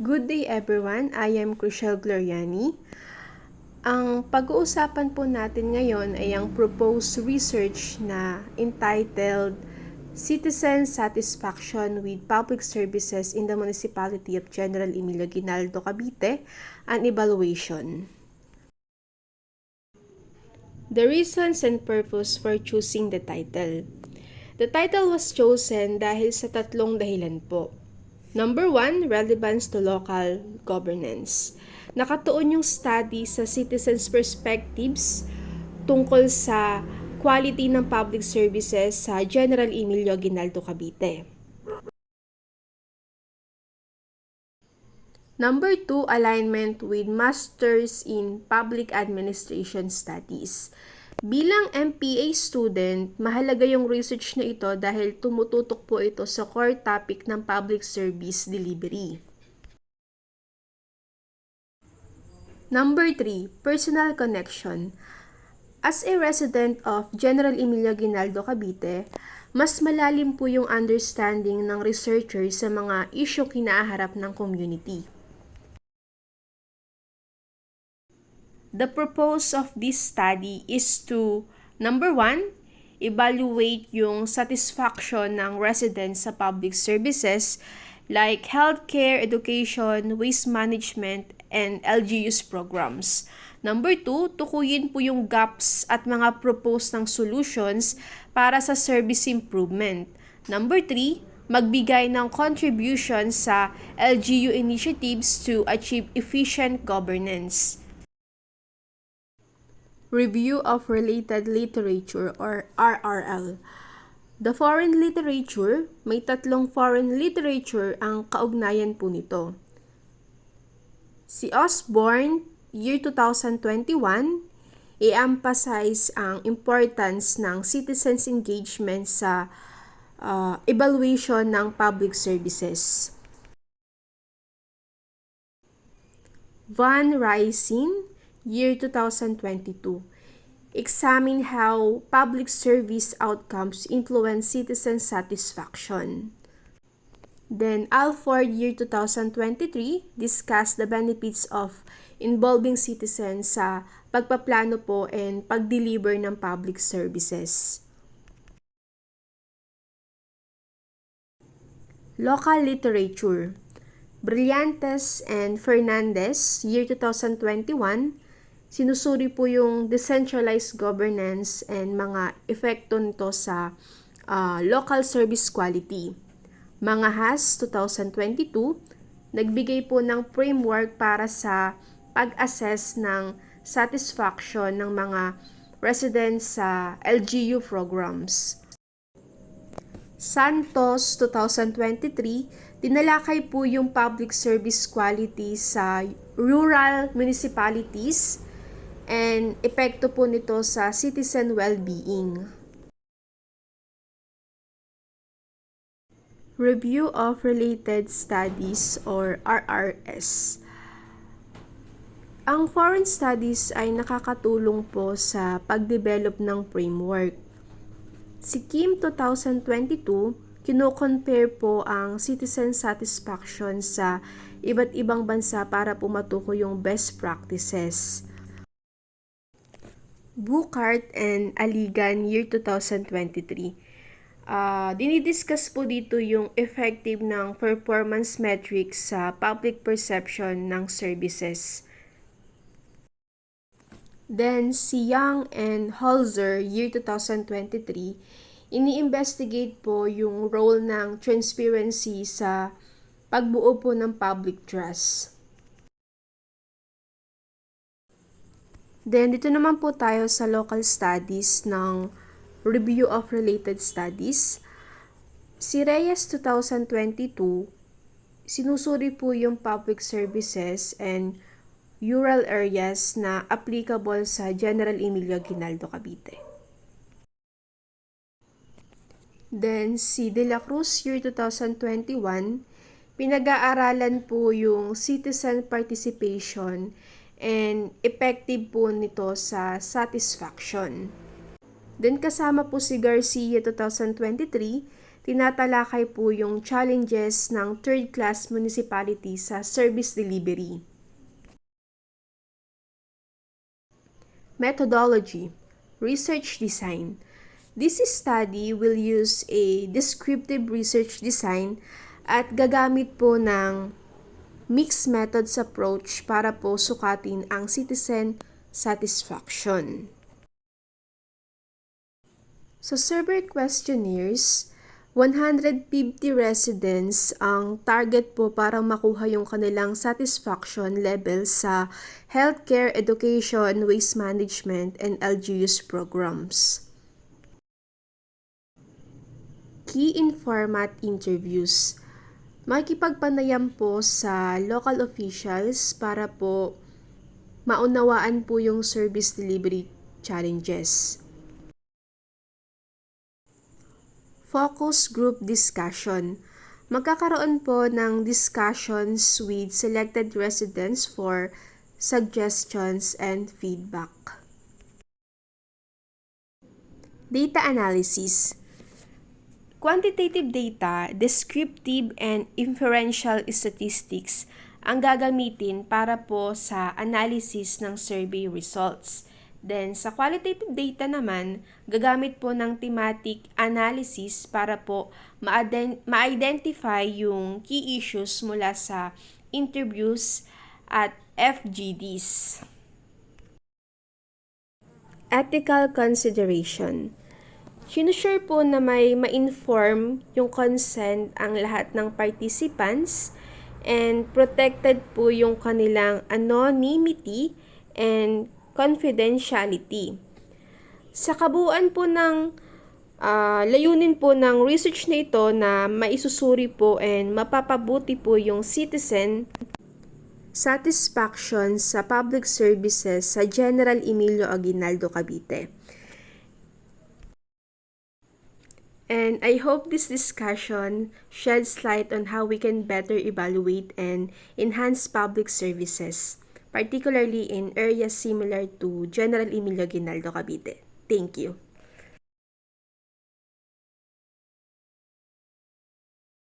Good day everyone, I am Crucial Gloriani. Ang pag-uusapan po natin ngayon ay ang proposed research na entitled Citizen Satisfaction with Public Services in the Municipality of General Emilio Aguinaldo, Cavite, an Evaluation. The reasons and purpose for choosing the title. The title was chosen dahil sa tatlong dahilan po. Number 1, relevance to local governance. Nakatuon yung study sa citizens' perspectives tungkol sa quality ng public services sa General Emilio Aguinaldo, Cavite. Number 2, alignment with Masters in Public Administration Studies. Bilang MPA student, mahalaga yung research na ito dahil tumututok po ito sa core topic ng public service delivery. Number 3, personal connection. As a resident of General Emilio Aguinaldo, Cavite, mas malalim po yung understanding ng researcher sa mga isyong kinaaharap ng community. The purpose of this study is to, number 1, evaluate yung satisfaction ng residents sa public services like healthcare, education, waste management, and LGUs programs. Number 2, tukuyin po yung gaps at mga proposed ng solutions para sa service improvement. Number 3, magbigay ng contribution sa LGU initiatives to achieve efficient governance. Review of Related Literature or RRL. The foreign literature, may tatlong foreign literature ang kaugnayan po nito. Si Osborne, year 2021, i-emphasize ang importance ng citizens' engagement sa evaluation ng public services. Van Rysing, year 2022, examine how public service outcomes influence citizen satisfaction. Then, Alford, year 2023, discuss the benefits of involving citizens sa pagpaplano po and pag-deliver ng public services. Local literature. Brillantes and Fernandez, year 2021, sinusuri po yung decentralized governance and mga epekto nito sa local service quality. Mga Has, 2022, nagbigay po ng framework para sa pag-assess ng satisfaction ng mga residents sa LGU programs. Santos, 2023, tinalakay po yung public service quality sa rural municipalities and epekto po nito sa citizen well-being. Review of Related Studies or RRS. Ang foreign studies ay nakakatulong po sa pag-develop ng framework. Si Kim 2022, kino-compare po ang citizen satisfaction sa iba't ibang bansa para po matukoy yung best practices. Buchart and Aligan, year 2023. Dinidiscuss po dito yung effective ng performance metrics sa public perception ng services. Then, si Young and Holzer, year 2023, ini-investigate po yung role ng transparency sa pagbuo po ng public trust. Then, dito naman po tayo sa local studies ng Review of Related Studies. Si Reyes 2022, sinusuri po yung public services and rural areas na applicable sa General Emilio Aguinaldo, Cavite. Then, si De La Cruz, year 2021, pinag-aaralan po yung citizen participation and effective po nito sa satisfaction. Then, kasama po si Garcia 2023, tinatalakay po yung challenges ng third-class municipality sa service delivery. Methodology, research design. This study will use a descriptive research design at gagamit po ng mixed methods approach para po sukatin ang citizen satisfaction. Sa survey questionnaires, 150 residents ang target po para makuha yung kanilang satisfaction level sa healthcare, education, waste management, and LGUs programs. Key in format interviews. Makikipagpanayam po sa local officials para po maunawaan po yung service delivery challenges. Focus group discussion. Magkakaroon po ng discussions with selected residents for suggestions and feedback. Data analysis. Quantitative data, descriptive and inferential statistics ang gagamitin para po sa analysis ng survey results. Then, sa qualitative data naman, gagamit po ng thematic analysis para po ma-identify yung key issues mula sa interviews at FGDs. Ethical consideration. Sinashare po na may ma-inform yung consent ang lahat ng participants and protected po yung kanilang anonymity and confidentiality. Sa kabuuan po ng layunin po ng research na ito na maisusuri po and mapapabuti po yung citizen satisfaction sa public services sa General Emilio Aguinaldo, Cavite. And I hope this discussion sheds light on how we can better evaluate and enhance public services, particularly in areas similar to General Emilio Aguinaldo, Cavite. Thank you.